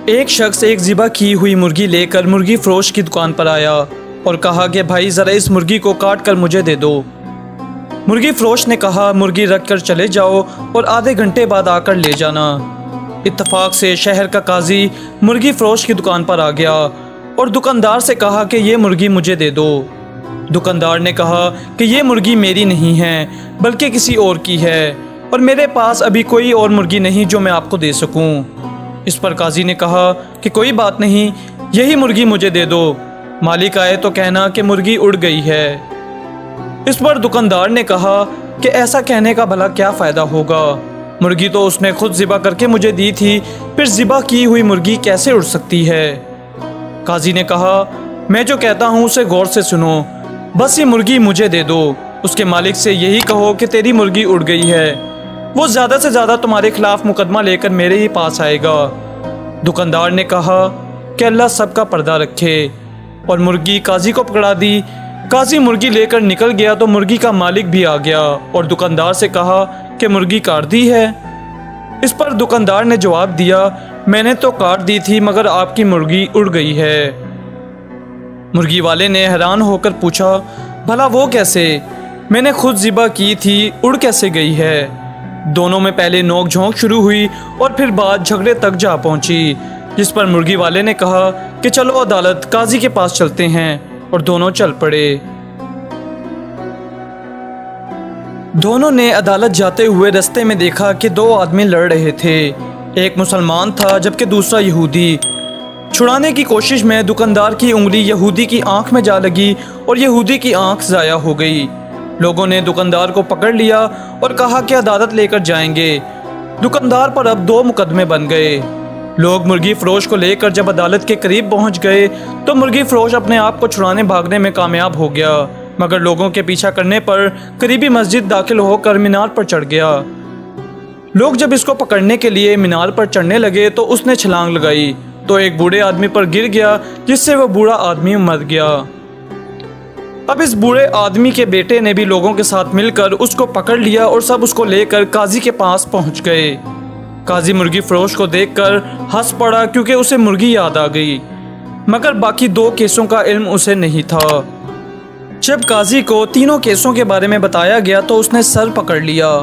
एक शख्स एक ज़िबा की हुई मुर्गी लेकर मुर्गी फरोश की दुकान पर आया और कहा कि भाई ज़रा इस मुर्गी को काट कर मुझे दे दो। मुर्गी फरोश ने कहा मुर्गी रख कर चले जाओ और आधे घंटे बाद आकर ले जाना। इत्तफाक से शहर का काजी मुर्गी फरोश की दुकान पर आ गया और दुकानदार से कहा कि ये मुर्गी मुझे दे दो। दुकानदार ने कहा कि ये मुर्गी मेरी नहीं है बल्कि किसी और की है और मेरे पास अभी कोई और मुर्गी नहीं जो मैं आपको दे सकूं। इस पर काजी ने कहा कि कोई बात नहीं, यही मुर्गी मुझे दे दो, मालिक आए तो कहना कि मुर्गी उड़ गई है। इस पर दुकानदार ने कहा कि ऐसा कहने का भला क्या फ़ायदा होगा, मुर्गी तो उसने खुद ज़िबा करके मुझे दी थी, फिर ज़िबा की हुई मुर्गी कैसे उड़ सकती है। काजी ने कहा मैं जो कहता हूँ उसे गौर से सुनो, बस ये मुर्गी मुझे दे दो, उसके मालिक से यही कहो कि तेरी मुर्गी उड़ गई है, वो ज़्यादा से ज़्यादा तुम्हारे खिलाफ मुकदमा लेकर मेरे ही पास आएगा। दुकानदार ने कहा कि अल्लाह सबका पर्दा रखे और मुर्गी काजी को पकड़ा दी। काजी मुर्गी लेकर निकल गया तो मुर्गी का मालिक भी आ गया और दुकानदार से कहा कि मुर्गी काट दी है। इस पर दुकानदार ने जवाब दिया मैंने तो काट दी थी मगर आपकी मुर्गी उड़ गई है। मुर्गी वाले ने हैरान होकर पूछा भला वो कैसे, मैंने खुद ज़िबा की थी, उड़ कैसे गई है। दोनों में पहले नोक झोंक शुरू हुई और फिर बात झगड़े तक जा पहुंची, जिस पर मुर्गी वाले ने कहा कि चलो अदालत काजी के पास चलते हैं और दोनों चल पड़े। दोनों ने अदालत जाते हुए रास्ते में देखा कि दो आदमी लड़ रहे थे, एक मुसलमान था जबकि दूसरा यहूदी। छुड़ाने की कोशिश में दुकानदार की उंगली यहूदी की आंख में जा लगी और यहूदी की आंख ज़ाया हो गई। लोगों ने दुकानदार को पकड़ लिया और कहा कि अदालत लेकर जाएंगे। दुकानदार पर अब दो मुकदमे बन गए। लोग मुर्गी फरोश को लेकर जब अदालत के करीब पहुंच गए तो मुर्गी फरोश अपने आप को छुड़ाने भागने में कामयाब हो गया, मगर लोगों के पीछा करने पर करीबी मस्जिद दाखिल होकर मीनार पर चढ़ गया। लोग जब इसको पकड़ने के लिए मीनार पर चढ़ने लगे तो उसने छलांग लगाई तो एक बूढ़े आदमी पर गिर गया, जिससे वह बूढ़ा आदमी मर गया। अब इस बूढ़े आदमी के बेटे ने भी लोगों के साथ मिलकर उसको पकड़ लिया और सब उसको लेकर काजी के पास पहुंच गए। काजी मुर्गी फरोश को देखकर हंस पड़ा क्योंकि उसे मुर्गी याद आ गई, मगर बाकी दो केसों का इल्म उसे नहीं था। जब काजी को तीनों केसों के बारे में बताया गया तो उसने सर पकड़ लिया।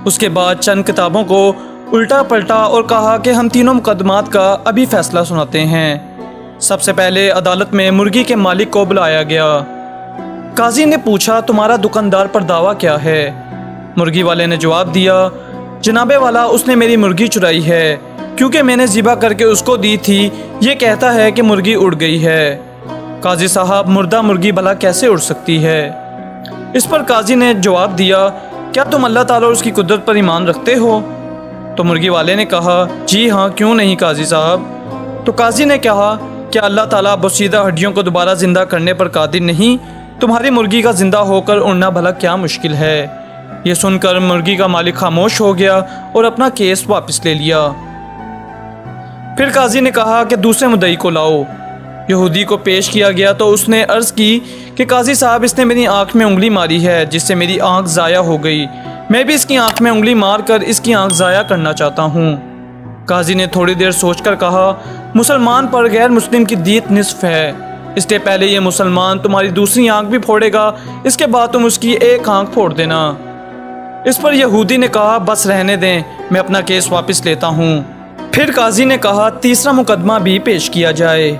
उसके बाद चंद किताबों को उल्टा पलटा और कहा कि हम तीनों मुकदमात का अभी फैसला सुनाते हैं। सबसे पहले अदालत में मुर्गी के मालिक को बुलाया गया। काजी ने पूछा तुम्हारा दुकानदार पर दावा क्या है। मुर्गी वाले ने जवाब दिया जनाबे वाला उसने मेरी मुर्गी चुराई है, क्योंकि मैंने ज़िबा करके उसको दी थी, ये कहता है कि मुर्गी उड़ गई है। काजी साहब मुर्दा मुर्गी भला कैसे उड़ सकती है। इस पर काजी ने जवाब दिया क्या तुम अल्लाह ताला और उसकी कुदरत पर ईमान रखते हो। तो मुर्गी वाले ने कहा जी हाँ, क्यों नहीं काजी साहब। तो काजी ने कहा क्या अल्लाह ताला बोसीदा हड्डियों को दोबारा ज़िंदा करने पर कादिर नहीं, तुम्हारी मुर्गी का जिंदा होकर उड़ना भला क्या मुश्किल है। ये सुनकर मुर्गी का मालिक खामोश हो गया और अपना केस वापस ले लिया। फिर काजी ने कहा कि दूसरे मुद्दई को लाओ। यहूदी को पेश किया गया तो उसने अर्ज़ की कि काजी साहब इसने मेरी आंख में उंगली मारी है, जिससे मेरी आंख ज़ाया हो गई, मैं भी इसकी आंख में उंगली मार कर इसकी आंख ज़ाया करना चाहता हूँ। काजी ने थोड़ी देर सोचकर कहा मुसलमान पर गैर मुस्लिम की दीत निस्फ है, इससे पहले ये मुसलमान तुम्हारी दूसरी आंख भी फोड़ेगा, इसके बाद तुम उसकी एक आंख फोड़ देना। इस पर यहूदी ने कहा बस रहने दें, मैं अपना केस वापस लेता हूँ। फिर काजी ने कहा तीसरा मुकदमा भी पेश किया जाए।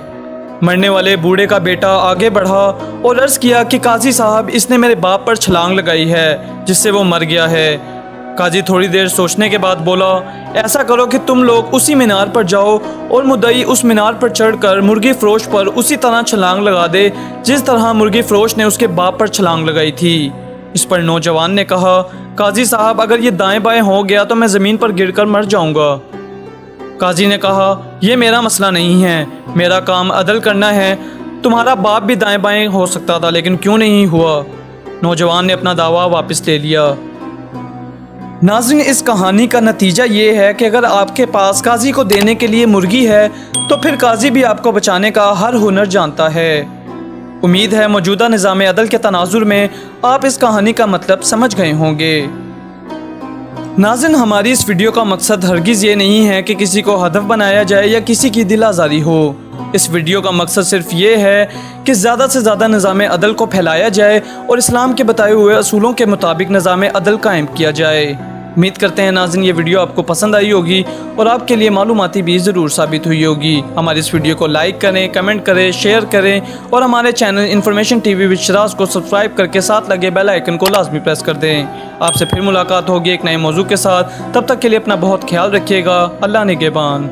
मरने वाले बूढ़े का बेटा आगे बढ़ा और अर्ज़ किया कि काजी साहब इसने मेरे बाप पर छलांग लगाई है, जिससे वो मर गया है। काजी थोड़ी देर सोचने के बाद बोला ऐसा करो कि तुम लोग उसी मीनार पर जाओ और मुद्दई उस मीनार पर चढ़कर मुर्गी फरोश पर उसी तरह छलांग लगा दे जिस तरह मुर्गी फरोश ने उसके बाप पर छलांग लगाई थी। इस पर नौजवान ने कहा काजी साहब अगर ये दाएं बाएं हो गया तो मैं ज़मीन पर गिरकर मर जाऊंगा। काजी ने कहा यह मेरा मसला नहीं है, मेरा काम अदल करना है, तुम्हारा बाप भी दाएं बाएं हो सकता था लेकिन क्यों नहीं हुआ। नौजवान ने अपना दावा वापस ले लिया। नाज़रीन इस कहानी का नतीजा ये है कि अगर आपके पास काजी को देने के लिए मुर्गी है तो फिर काजी भी आपको बचाने का हर हुनर जानता है। उम्मीद है मौजूदा निज़ाम अदल के तनाजुर में आप इस कहानी का मतलब समझ गए होंगे। नाज़रीन, हमारी इस वीडियो का मकसद हरगिज़ ये नहीं है कि किसी को हदफ बनाया जाए या किसी की दिल आज़ारी हो। इस वीडियो का मकसद सिर्फ ये है कि ज़्यादा से ज़्यादा निज़ाम अदल को फैलाया जाए और इस्लाम के बताए हुए असूलों के मुताबिक निज़ाम अदल कायम किया जाए। उम्मीद करते हैं नाज़रीन ये वीडियो आपको पसंद आई होगी और आपके लिए मालूमाती भी ज़रूर साबित हुई होगी। हमारी इस वीडियो को लाइक करें, कमेंट करें, शेयर करें और हमारे channel information TV with Sharaj को सब्सक्राइब करके साथ लगे बेल आइकन को लाजमी प्रेस कर दें। आपसे फिर मुलाकात होगी एक नए मौजू के साथ। तब तक के लिए अपना बहुत ख्याल रखिएगा। अल्लाह निगहबान।